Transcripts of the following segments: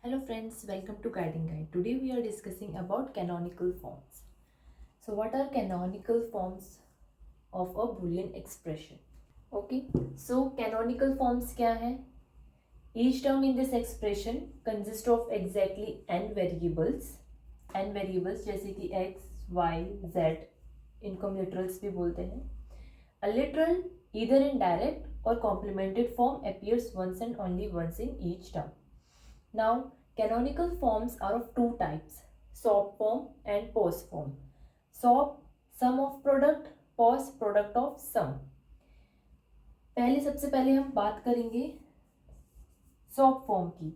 Hello friends, welcome to Guiding Guide. Today we are discussing about canonical forms. So what are canonical forms of a Boolean expression? Okay, so canonical forms क्या है? Each term in this expression consists of exactly n variables जैसे कि x, y, z, इनको हम literals भी बोलते हैं. A literal either in direct or complemented form appears once and only once in each term. Now, canonical forms are of two types, SOP form and POS form. SOP, sum of product, POS, product of sum. सबसे पहले हम बात करेंगे SOP form की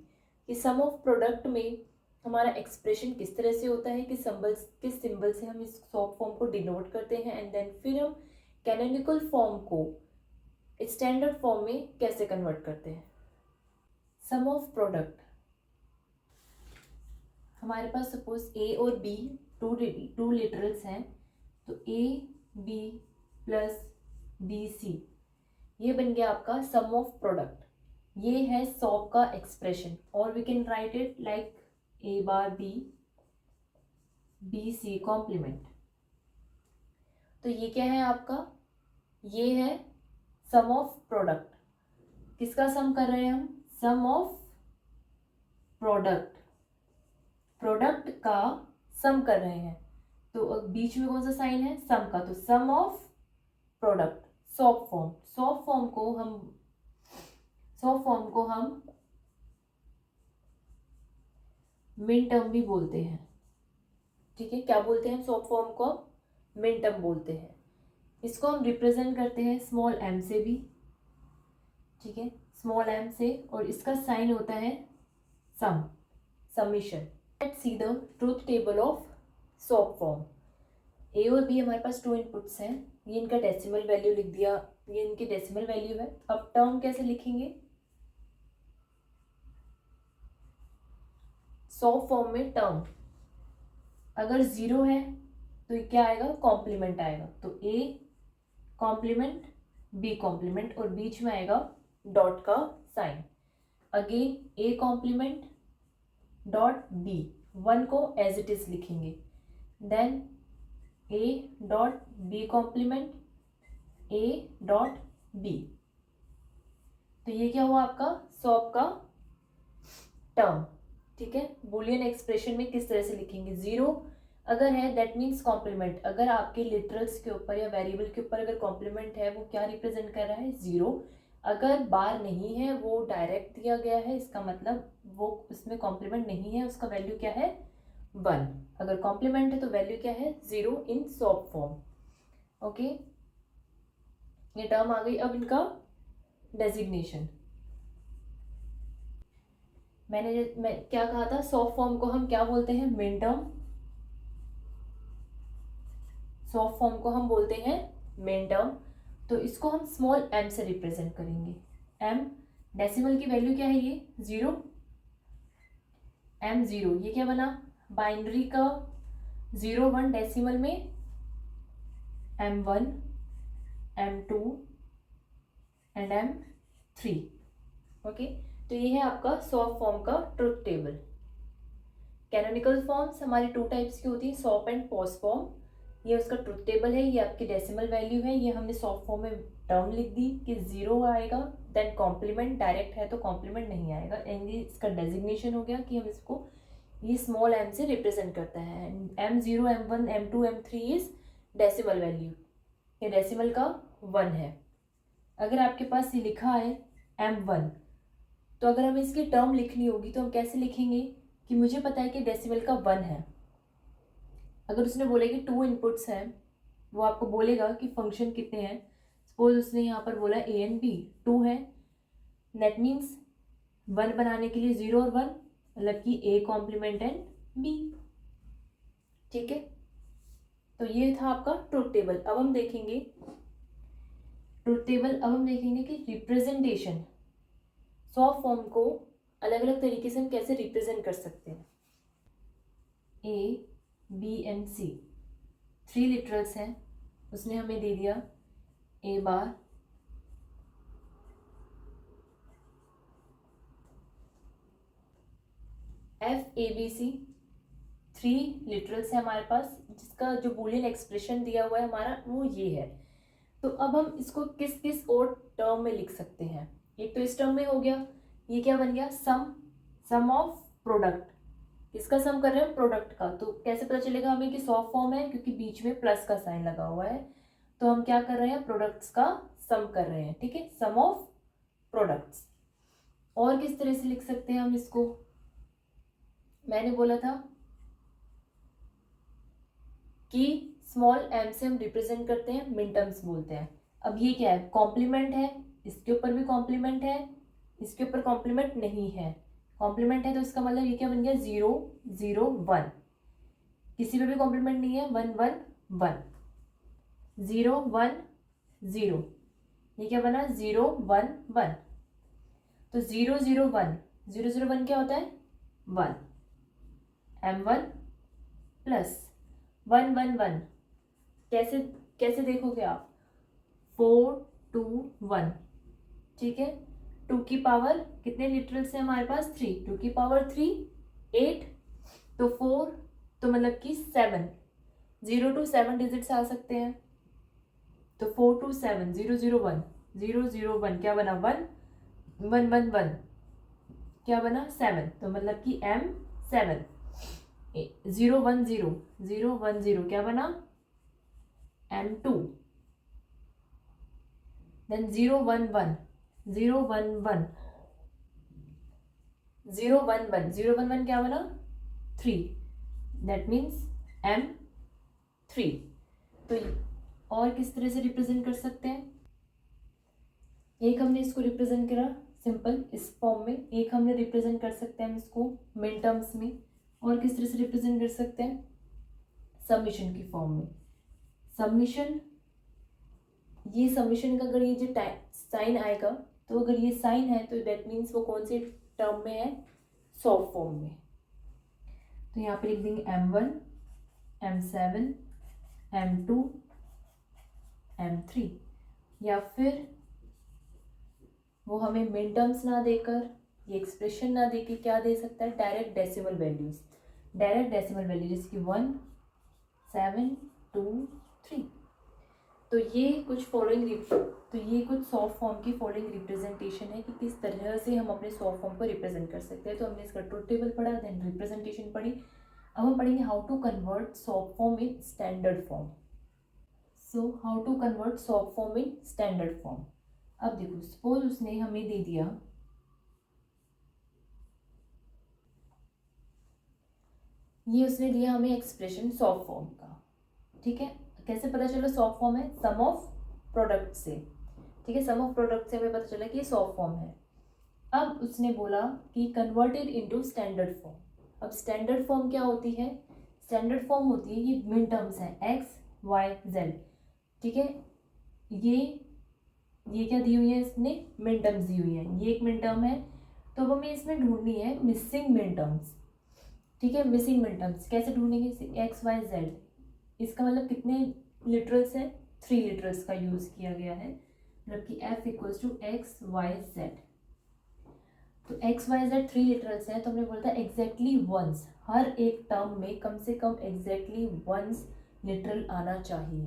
कि सम of product में हमारा expression किस तरह से होता है, किस सिंबल से हम इस SOP फॉर्म को डिनोट करते हैं, एंड देन फिर हम कैनोनिकल फॉर्म को स्टैंडर्ड फॉर्म में कैसे कन्वर्ट करते हैं. सम ऑफ प्रोडक्ट, हमारे पास सपोज ए और बी टू लिटरल्स हैं, तो A B plus B C ये बन गया आपका सम ऑफ प्रोडक्ट. ये है सॉप का एक्सप्रेशन, और we can write it like A bar B B C complement. तो ये क्या है आपका, ये है सम ऑफ प्रोडक्ट. किसका सम कर रहे हैं हम? सम ऑफ प्रोडक्ट का सम कर रहे हैं. तो बीच में कौन सा साइन है? सम का. तो सम ऑफ प्रोडक्ट. सॉप फॉर्म को हम मिन टर्म भी बोलते हैं. ठीक है, क्या बोलते हैं? सॉप फॉर्म को मिन टर्म बोलते हैं. इसको हम रिप्रेजेंट करते हैं स्मॉल एम से भी. ठीक है, स्मॉल एम से, और इसका साइन होता है summation. Let's see the truth table of SOP form. A और B हमारे पास 2 इनपुट्स हैं. ये इनका डेसिमल वैल्यू लिख दिया, ये इनकी डेसिमल वैल्यू है. अब टर्म कैसे लिखेंगे? SOP फॉर्म में टर्म अगर 0 है तो ये क्या आएगा? कॉम्प्लीमेंट आएगा. तो A कॉम्प्लीमेंट, B कॉम्प्लीमेंट, और बीच में आएगा डॉट का sign. Again A complement dot B, 1 को एज इट इज लिखेंगे. Then A dot B complement, A dot B. तो ये क्या हुआ आपका? सॉप का टर्म. ठीक है, बुलियन एक्सप्रेशन में किस तरह से लिखेंगे? 0 अगर है दैट मीन्स कॉम्प्लीमेंट. अगर आपके लिटरल्स के ऊपर या वेरिएबल के ऊपर अगर कॉम्प्लीमेंट है, वो क्या रिप्रेजेंट कर रहा है? 0. अगर बार नहीं है, वो डायरेक्ट दिया गया है, इसका मतलब वो उसमें कॉम्प्लीमेंट नहीं है, उसका वैल्यू क्या है? 1. अगर कॉम्प्लीमेंट है तो वैल्यू क्या है? 0 इन सॉप फॉर्म. ओके, ये टर्म आ गई. अब इनका डेजिग्नेशन, मैं क्या कहा था? सॉप फॉर्म को हम क्या बोलते हैं? Min term. सॉप फॉर्म को हम बोलते हैं मिन टर्म. तो इसको हम स्मॉल m से रिप्रेजेंट करेंगे. m डेसिमल की वैल्यू क्या है? ये 0. m0 ये क्या बना? बाइनरी का 0 1, डेसिमल में m1 m2 and m3. Okay, तो ये है आपका सॉप फॉर्म का ट्रुथ टेबल. कैनोनिकल फॉर्म्स हमारी 2 टाइप्स की होती है, सॉप एंड पॉस फॉर्म. ये उसका ट्रुथ टेबल है, ये आपकी डेसिमल वैल्यू है. ये हमने सॉप फॉर्म में टर्म लिख दी कि 0 आएगा, देन कॉम्प्लीमेंट, डायरेक्ट है तो कॉम्प्लीमेंट नहीं आएगा. एंड ये इसका डेजिग्नेशन हो गया कि हम इसको ये स्मॉल m से रिप्रेजेंट करता है. m0 m1 m2 m3 is decimal value. ये डेसिमल का 1 है. अगर आपके पास ये लिखा है m1, तो अगर हमें इसकी टर्म लिखनी होगी तो हम कैसे लिखेंगे? कि मुझे पता है कि डेसिमल का 1 है. अगर उसने बोले कि 2 इनपुट्स हैं, वो आपको बोलेगा कि फंक्शन कितने हैं. सपोज उसने यहाँ पर बोला ए एंड बी, 2 है, दैट मीन्स 1 बनाने के लिए 0 और 1, मतलब कि ए कॉम्प्लीमेंट एंड बी. ठीक है, तो ये था आपका ट्रुथ टेबल. अब हम देखेंगे कि रिप्रेजेंटेशन, सॉप फॉर्म को अलग अलग तरीके से हम कैसे रिप्रेजेंट कर सकते हैं. A B and C 3 literals हैं, उसने हमें दे दिया ए बार FABC 3 लिटरल्स है हमारे पास, जिसका जो बूलियन एक्सप्रेशन दिया हुआ है हमारा वो ये है। तो अब हम इसको किस किस और टर्म में लिख सकते हैं। एक तो इस टर्म में हो गया, ये क्या बन गया, सम ऑफ प्रोडक्ट। किसका सम कर रहे हैं, प्रोडक्ट का। तो कैसे पता चलेगा हमें कि सॉफ्ट फॉर्म है, क्योंकि बीच में प्लस का साइन लगा हुआ है। तो हम क्या कर रहे हैं, प्रोडक्ट्स का सम कर रहे हैं, ठीक है, सम ऑफ प्रोडक्ट्स। और किस तरह से लिख सकते हैं हम इसको, मैंने बोला था कि स्मॉल एम से हम रिप्रेजेंट करते हैं, मिन टर्म्स बोलते हैं। अब ये क्या है, कॉम्प्लीमेंट है, इसके ऊपर भी कॉम्प्लीमेंट है, इसके ऊपर कॉम्प्लीमेंट नहीं है। कॉम्प्लीमेंट है तो इसका मतलब ये क्या बन गया, 0 0 1। किसी पे भी कॉम्प्लीमेंट नहीं है, 1 1 1, 0 1 0, ये क्या बना, 0 1 1। तो 0 0 1, 0 0 1 क्या होता है, 1, M1 प्लस 1 1 1। कैसे कैसे देखोगे आप, 4 2 1, ठीक है। 2 की पावर कितने लिटरल्स है हमारे पास, 3, 2 की पावर 3 8, तो 4, तो मतलब कि 7, 0 to 7 डिजिट्स आ सकते हैं। तो 4 to 7, 0 0 1, 0 0 1 क्या बना, 1 1 1 1 क्या बना, 7, तो मतलब कि M7। 0 1 0, 0 1 0 क्या बना, M2। देन 0 1 1, 0 1 1, 0 1 1, 0 1 1 क्या बना, 3, दैट मीन्स M3। तो और किस तरह से रिप्रेजेंट कर सकते हैं, एक हमने इसको रिप्रेजेंट करा सिंपल इस फॉर्म में, एक हमने रिप्रेजेंट कर सकते हैं हम इसको मिन टर्म्स में, और किस तरह से रिप्रेजेंट कर सकते हैं, सबमिशन की फॉर्म में। सबमिशन, ये सबमिशन का अगर ये जो साइन आएगा, तो अगर ये साइन है तो दैट मीन्स वो कौन से टर्म में है, सॉफ्ट फॉर्म में। तो यहाँ पे लिख देंगे M1 M7 M2 M3, या फिर वो हमें मिन टर्म्स ना देकर, ये एक्सप्रेशन ना देके क्या दे सकता है, direct decimal values, direct decimal value, जैसे कि 1 7 2 3। तो ये कुछ सॉफ्ट फॉर्म की फॉलोइंग रिप्रेजेंटेशन है कि किस तरह से हम अपने सॉफ्ट फॉर्म को रिप्रेजेंट कर सकते हैं। तो हमने इसका ट्रुथ टेबल पढ़ा, देन रिप्रेजेंटेशन पढ़ी। अब हम पढ़ेंगे how to convert soft form in standard form. So how to convert soft form in standard form. अब देखो, सपोज उसने हमें दे दिया, ये उसने दिया हमें एक्सप्रेशन सॉफ्ट फॉर्म का, ठीक है। कैसे पता चला सॉफ्ट फॉर्म है, सम ऑफ प्रोडक्ट से, ठीक है, सम ऑफ प्रोडक्ट से हमें पता चला कि ये सॉफ्ट फॉर्म है। अब उसने बोला कि कन्वर्टेड इनटू स्टैंडर्ड फॉर्म। अब स्टैंडर्ड फॉर्म क्या होती है, स्टैंडर्ड फॉर्म होती है, ये मिन टर्म्स है एक्स वाई जेड, ठीक है। ये क्या दी हुई है, इसने मिन टर्म्स दी हुई है, ये एक मिन टर्म है। तो अब हमें इसमें ढूंढनी है मिसिंग मिन टर्म्स, ठीक है। मिसिंग मिन टर्म्स कैसे ढूंढेंगे, एक्स वाई जेड, इसका मतलब कितने लिटरल्स है, 3 लिटरल्स का यूज किया गया है, मतलब कि f equals to X Y Z. तो एक्स वाई जेड 3 लिटरल्स है, तो हमने बोला था एग्जैक्टली वंस, हर एक टर्म में कम से कम एग्जैक्टली वंस लिटरल आना चाहिए।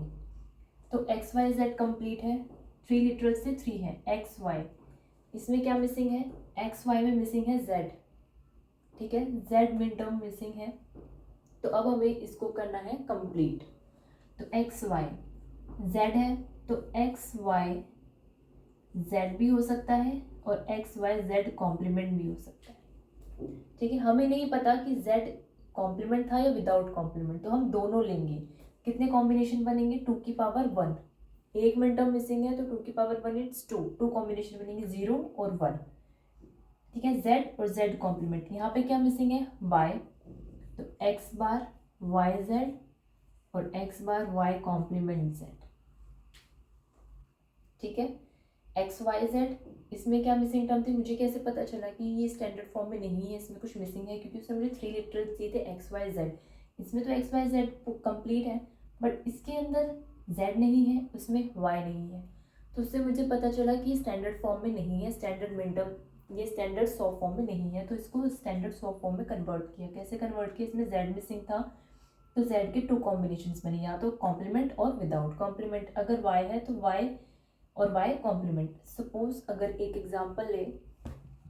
तो एक्स वाई जेड कंप्लीट है, 3 लिटरल से 3 है, एक्स वाई, इसमें क्या मिसिंग है, एक्स वाई में मिसिंग है जेड, ठीक है, जेड मिन टर्म मिसिंग है। तो अब हमें इसको करना है कंप्लीट। तो एक्स वाई जेड है, तो एक्स वाई जेड भी हो सकता है और एक्स वाई जेड कॉम्प्लीमेंट भी हो सकता है, ठीक है। हमें नहीं पता कि जेड कॉम्प्लीमेंट था या विदाउट कॉम्प्लीमेंट, तो हम दोनों लेंगे। कितने कॉम्बिनेशन बनेंगे, 2 की पावर 1, एक मिन टर्म मिसिंग है तो 2 की पावर 1 इट्स 2 कॉम्बिनेशन बनेंगे, 0 और 1, ठीक है। जेड और जेड कॉम्प्लीमेंट, यहाँ पे क्या मिसिंग है, वाई, तो एक्स बार वाई जेड और एक्स बार वाई कॉम्प्लीमेंट जेड, ठीक है। एक्स वाई जेड, इसमें क्या मिसिंग टर्म थी, मुझे कैसे पता चला कि ये स्टैंडर्ड फॉर्म में नहीं है, इसमें कुछ मिसिंग है, क्योंकि उसमें मुझे 3 लिटरल्स दिए थे एक्स वाई जेड। इसमें तो एक्स वाई जेड कंप्लीट है, बट इसके अंदर जेड नहीं है, उसमें वाई नहीं है, तो उससे मुझे पता चला कि स्टैंडर्ड फॉर्म में नहीं है, स्टैंडर्ड मिन टर्म ये स्टैंडर्ड सॉफ्ट फॉर्म में नहीं है, तो इसको स्टैंडर्ड सॉफ्ट फॉर्म में कन्वर्ट किया। कैसे कन्वर्ट किया, इसमें जेड मिसिंग था तो जेड के 2 कॉम्बिनेशंस बने, या तो कॉम्प्लीमेंट और विदाउट कॉम्प्लीमेंट। अगर वाई है तो वाई और वाई कॉम्प्लीमेंट। सपोज अगर एक एग्जांपल ले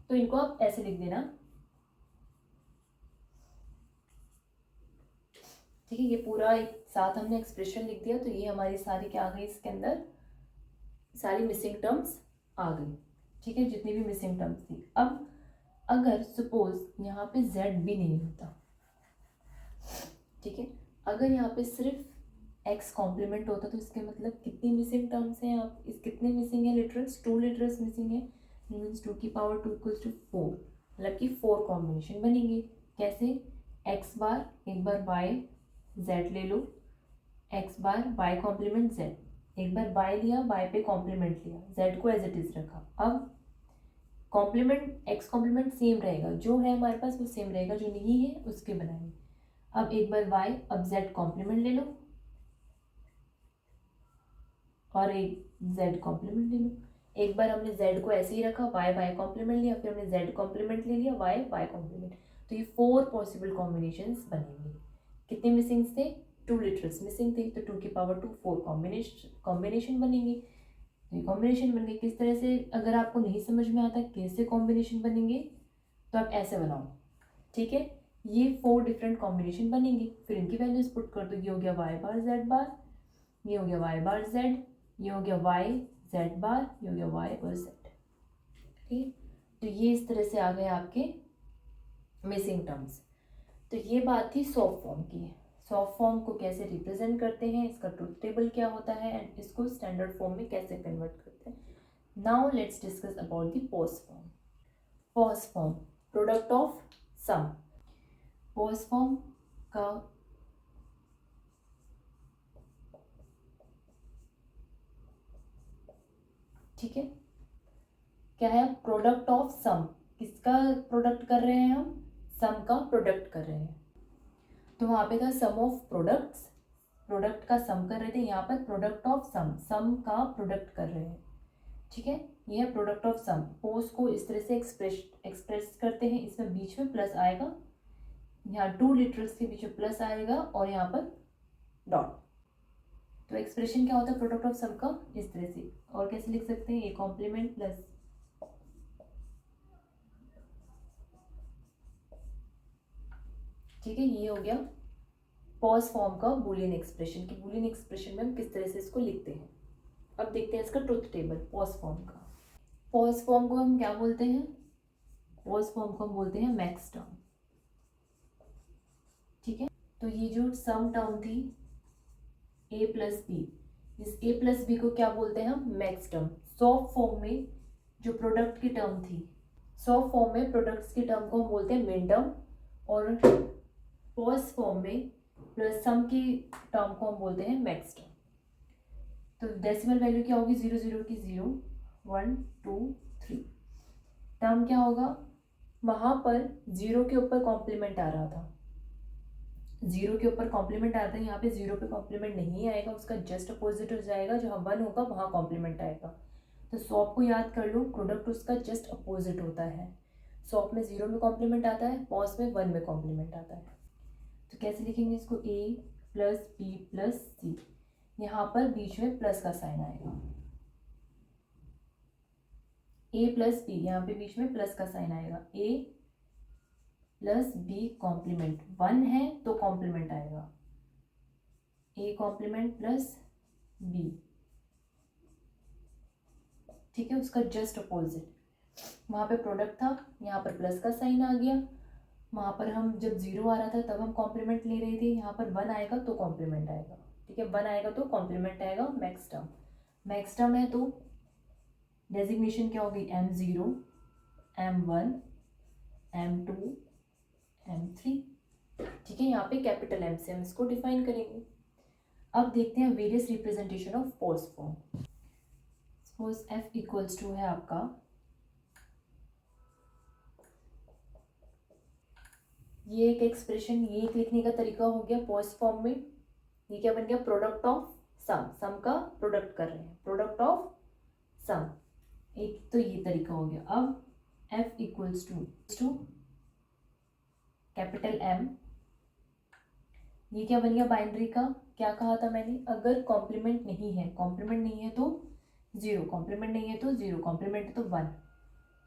तो इनको आप ऐसे लिख देना, ठीक है। ये पूरा एक साथ हमने एक्सप्रेशन लिख दिया, तो ये हमारी सारी क्या आ गई, इसके अंदर सारी मिसिंग टर्म्स आ गई, ठीक है, जितनी भी मिसिंग टर्म्स थी। अब अगर सपोज यहाँ पे z भी नहीं होता, ठीक है, अगर यहाँ पे सिर्फ x कॉम्प्लीमेंट होता, तो इसके मतलब कितनी मिसिंग टर्म्स हैं, आप इस कितने मिसिंग है लिटरल्स, 2 लिटरल्स मिसिंग है, मीन्स 2 की पावर 2 इक्वल्स टू 4, मतलब कि 4 कॉम्बिनेशन बनेंगे। कैसे, x बार, एक बार y z ले लो, x बार y कॉम्प्लीमेंट z, एक बार y लिया, y पे कॉम्प्लीमेंट लिया, z को एज इट इज रखा। अब कॉम्प्लीमेंट x कॉम्प्लीमेंट सेम रहेगा, जो है हमारे पास वो सेम रहेगा, जो नहीं है उसके बनाएंगे। अब एक बार y, अब z कॉम्प्लीमेंट ले लो और एक z कॉम्प्लीमेंट ले लो। एक बार हमने z को ऐसे ही रखा, y कॉम्प्लीमेंट लिया, फिर हमने z कॉम्प्लीमेंट ले लिया, y कॉम्प्लीमेंट। तो ये 4 पॉसिबल कॉम्बिनेशंस बनेंगे। कितने मिसिंग थे, 2 लिटरल्स मिसिंग थे, तो 2 की पावर 2 4 कॉम्बिनेशन बनेंगे। तो ये कॉम्बिनेशन बन गए। किस तरह से, अगर आपको नहीं समझ में आता कैसे कॉम्बिनेशन बनेंगे, तो आप ऐसे बनाओ, ठीक है। ये 4 डिफरेंट कॉम्बिनेशन बनेंगे, फिर इनकी वैल्यूज पुट कर दो। ये हो गया y बार z बार, ये हो गया y बार z, ये हो गया y z बार, ये हो गया y और z, ठीक। तो ये इस तरह से आ गए आपके मिसिंग टर्म्स। तो ये बात थी सॉफ्ट फॉर्म की। सॉफ्ट फॉर्म को कैसे रिप्रेजेंट करते हैं, इसका ट्रुथ टेबल क्या होता है, एंड इसको स्टैंडर्ड फॉर्म में कैसे कन्वर्ट करते हैं। Now let's discuss about the post form. Post form, product of sum. Post form का ठीक है, क्या है, प्रोडक्ट ऑफ सम। किसका प्रोडक्ट कर रहे हैं हम, सम का प्रोडक्ट कर रहे हैं। तो वहां पे था सम ऑफ प्रोडक्ट्स, प्रोडक्ट का सम कर रहे थे, यहाँ पर प्रोडक्ट ऑफ सम, सम का प्रोडक्ट कर रहे हैं, ठीक है। ये है प्रोडक्ट ऑफ सम। पोस्ट को इस तरह से एक्सप्रेस करते हैं, इसमें बीच में प्लस आएगा, यहाँ 2 लिटरल्स के बीच में प्लस आएगा और यहाँ पर डॉट। तो एक्सप्रेशन क्या होता है प्रोडक्ट ऑफ सम का, इस तरह से। और कैसे लिख सकते हैं, ए कॉम्प्लीमेंट प्लस, ठीक है, ये हो गया पॉज फॉर्म का बूलियन एक्सप्रेशन की। बूलियन एक्सप्रेशन में हम किस तरह से इसको लिखते हैं। अब देखते हैं इसका ट्रुथ टेबल पॉज फॉर्म का। पॉज फॉर्म को हम क्या बोलते हैं, पॉज फॉर्म को हम बोलते हैं मैक्स टर्म, ठीक है। तो ये जो सम टर्म थी a प्लस बी, इस a प्लस बी को क्या बोलते हैं हम, मैक्स टर्म। सॉफ्ट फॉर्म में जो प्रोडक्ट की टर्म थी, सॉफ्ट फॉर्म में प्रोडक्ट्स की टर्म को हम बोलते हैं मिन टर्म, और पॉज फॉर्म में प्लस सम की टर्म को हम बोलते हैं मैक्स टर्म। तो डेसिमल वैल्यू क्या होगी, 0 0 की 0 1 2 3। टर्म क्या होगा, वहां पर 0 के ऊपर कॉम्प्लीमेंट आ रहा था, 0 के ऊपर कॉम्प्लीमेंट आता है, यहाँ पे 0 पे कॉम्प्लीमेंट नहीं आएगा, उसका जस्ट अपोजिट हो जाएगा, जहाँ 1 होगा वहाँ कॉम्प्लीमेंट आएगा। तो सॉफ्ट को याद कर लो, प्रोडक्ट उसका जस्ट अपोजिट होता है। सॉफ्ट में 0 में कॉम्प्लीमेंट आता है, पॉज में 1 में कॉम्प्लीमेंट आता है। तो कैसे लिखेंगे इसको, a प्लस बी प्लस सी, यहाँ पर बीच में प्लस का साइन आएगा, a प्लस बी, यहाँ पे बीच में प्लस का साइन आएगा, a प्लस बी कॉम्प्लीमेंट, 1 है तो कॉम्प्लीमेंट आएगा, a कॉम्प्लीमेंट प्लस b, ठीक है, उसका जस्ट अपोजिट। वहाँ पे प्रोडक्ट था, यहाँ पर प्लस का साइन आ गया, वहाँ पर हम जब 0 आ रहा था तब हम कॉम्प्लीमेंट ले रहे थे, यहाँ पर 1 आएगा तो कॉम्प्लीमेंट आएगा, ठीक है, 1 आएगा तो कॉम्प्लीमेंट आएगा। मैक्स टर्म, मैक्स टर्म है तो डेजिग्नेशन क्या होगी, m0 m1 m2 m3, ठीक है। यहाँ पे कैपिटल M से हम इसको डिफाइन करेंगे। अब देखते हैं various representation of POS form. Suppose f equals to है आपका, ये एक एक्सप्रेशन, ये एक लिखने का तरीका हो गया पोज फॉर्म में। ये क्या बन गया, प्रोडक्ट ऑफ सम, सम का प्रोडक्ट कर रहे हैं, प्रोडक्ट ऑफ सम, एक तो ये तरीका हो गया। अब F equals to capital M। ये क्या बन गया बाइनरी का? क्या कहा था मैंने? अगर कॉम्प्लीमेंट नहीं है, कॉम्प्लीमेंट नहीं है तो 0, कॉम्प्लीमेंट नहीं है तो 0, कॉम्प्लीमेंट है तो 1।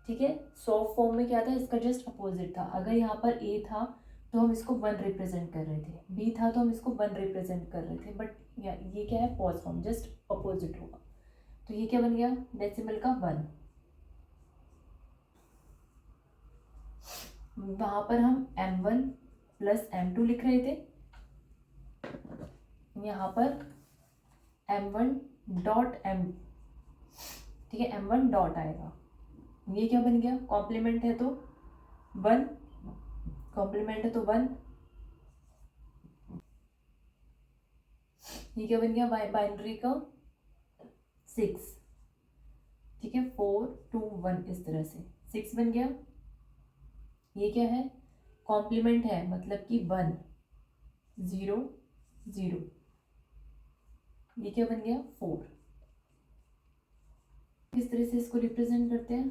ठीक है, सॉफ्ट फॉर्म में क्या था? इसका जस्ट अपोजिट था। अगर यहाँ पर A था तो हम इसको 1 रिप्रेजेंट कर रहे थे, B था तो हम इसको 1 रिप्रेजेंट कर रहे थे, बट ये क्या है? पॉज फॉर्म, जस्ट अपोजिट होगा। तो ये क्या बन गया? डेसिमल का 1। वहाँ पर हम M1 प्लस M2 लिख रहे थे, यहाँ पर M1 डॉट M, ठीक है, M1 डॉट आएगा। ये क्या बन गया? कॉम्प्लीमेंट है तो 1, कॉम्प्लीमेंट है तो 1। ये क्या बन गया? बाइनरी का 6। ठीक है, 4 2 1 इस तरह से 6 बन गया। ये क्या है? कॉम्प्लीमेंट है, मतलब कि 1 0 0। ये क्या बन गया? 4। किस तरह से इसको रिप्रेजेंट करते हैं?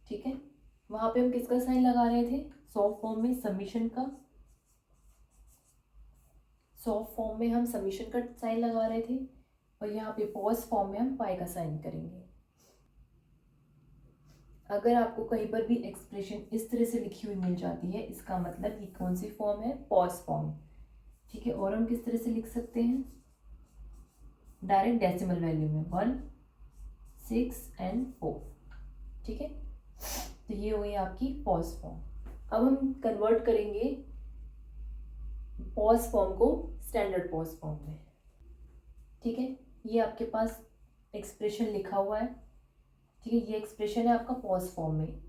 ठीक है, वहां पे हम किसका साइन लगा रहे थे? सॉफ्ट फॉर्म में समीशन का, सॉफ्ट फॉर्म में हम समीशन का साइन लगा रहे थे, और यहाँ पे पॉज फॉर्म में हम पाई का साइन करेंगे। अगर आपको कहीं पर भी एक्सप्रेशन इस तरह से लिखी हुई मिल जाती है, इसका मतलब ये कौन सी फॉर्म है? Pause form. ठीक है, और हम किस तरह से लिख सकते हैं? डायरेक्ट डेसिमल वैल्यू में 1 6 एंड 4। ठीक है, तो ये हो गई आपकी पॉज फॉर्म। अब हम कन्वर्ट करेंगे पॉज फॉर्म को स्टैंडर्ड पॉज फॉर्म में। ठीक है, ये आपके पास एक्सप्रेशन लिखा हुआ है। ठीक है, ये एक्सप्रेशन है आपका पॉज फॉर्म में।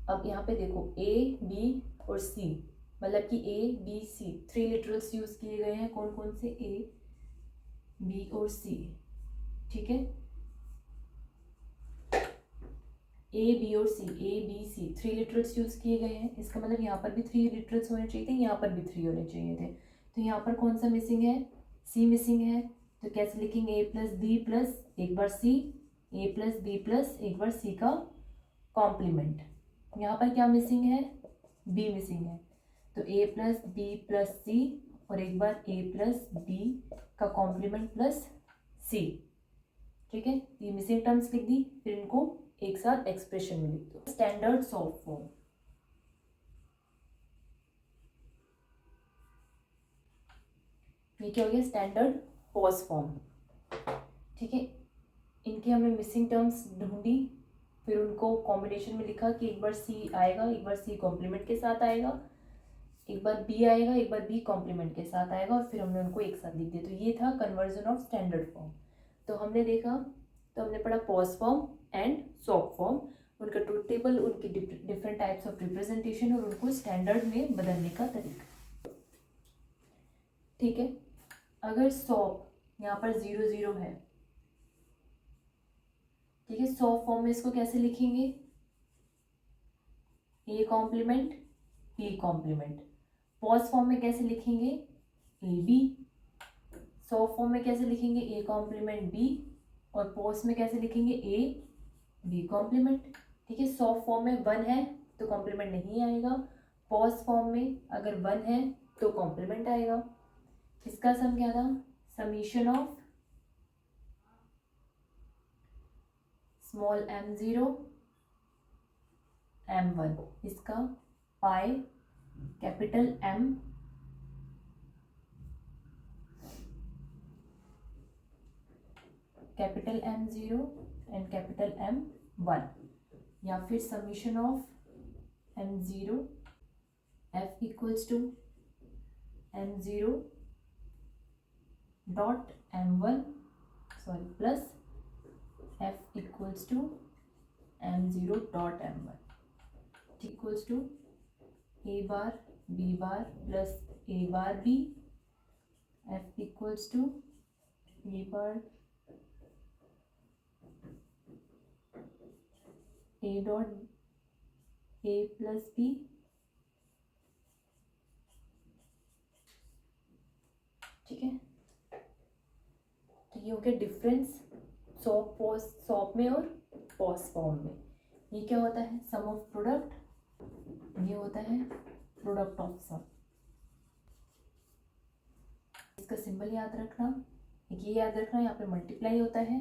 अब यहाँ पे देखो A B और C, मतलब कि A B C 3 literals use किए गए हैं। कौन कौन से? A B और C। ठीक है, A B और C, A B C 3 literals use किए गए हैं। इसका मतलब यहाँ पर भी 3 लिटरल्स होने चाहिए थे, यहाँ पर भी 3 होने चाहिए थे। तो यहाँ पर कौन सा मिसिंग है? C मिसिंग है। तो कैसे लिखेंगे? A प्लस B प्लस एक बार C, A plus B plus एक बार C का कॉम्प्लीमेंट। यहाँ पर क्या मिसिंग है? B मिसिंग है। तो A plus B plus C और एक बार A प्लस B का कॉम्प्लीमेंट प्लस C। ठीक है, ये मिसिंग टर्म्स लिख दी, फिर इनको एक साथ एक्सप्रेशन में लिख दो। स्टैंडर्ड सॉफ्ट फॉर्म, ये क्या हो गया? Standard pause form. ठीक है, इनके हमने मिसिंग टर्म्स ढूंढी, फिर उनको कॉम्बिनेशन में लिखा कि एक बार सी आएगा, एक बार सी कॉम्प्लीमेंट के साथ आएगा, एक बार बी आएगा, एक बार बी कॉम्प्लीमेंट के साथ आएगा, और फिर हमने उनको एक साथ लिख दिया। तो ये था कन्वर्जन ऑफ स्टैंडर्ड फॉर्म। तो हमने देखा, तो हमने पढ़ा pause form and soft form, उनका ट्रूथ टेबल, उनकी डिफरेंट टाइप्स ऑफ रिप्रेजेंटेशन और उनको स्टैंडर्ड में बदलने का तरीका। ठीक है, अगर सॉफ्ट यहाँ पर 0 0 है, ठीक है, सॉफ्ट फॉर्म में इसको कैसे लिखेंगे? A complement B complement. POS form में कैसे लिखेंगे? A B. सॉफ्ट फॉर्म में कैसे लिखेंगे? ए कॉम्प्लीमेंट बी, और पॉज में कैसे लिखेंगे? A B complement. ठीक है, सॉफ्ट फॉर्म में 1 है तो कॉम्प्लीमेंट नहीं आएगा, पॉज फॉर्म में अगर 1 है तो कॉम्प्लीमेंट आएगा। इसका सम क्या था? Summation of small m0 m1, इसका pi capital M capital M0 and capital M1, या फिर summation of M0 F equals to M0 dot M1 sorry plus F equals to M0 dot M1 equals to A bar B bar plus A bar B, F equals to A bar A dot A plus B ठीक है। तो ये हो गया difference shop में और POS form में। ये क्या होता है, सम ऑफ प्रोडक्ट, ये होता है प्रोडक्ट ऑफ सम। इसका सिंबल याद रखना, ये याद रखना, यहाँ पे मल्टीप्लाई होता है,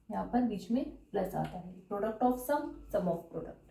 यहाँ पर बीच में प्लस आता है। Product of sum, sum of product.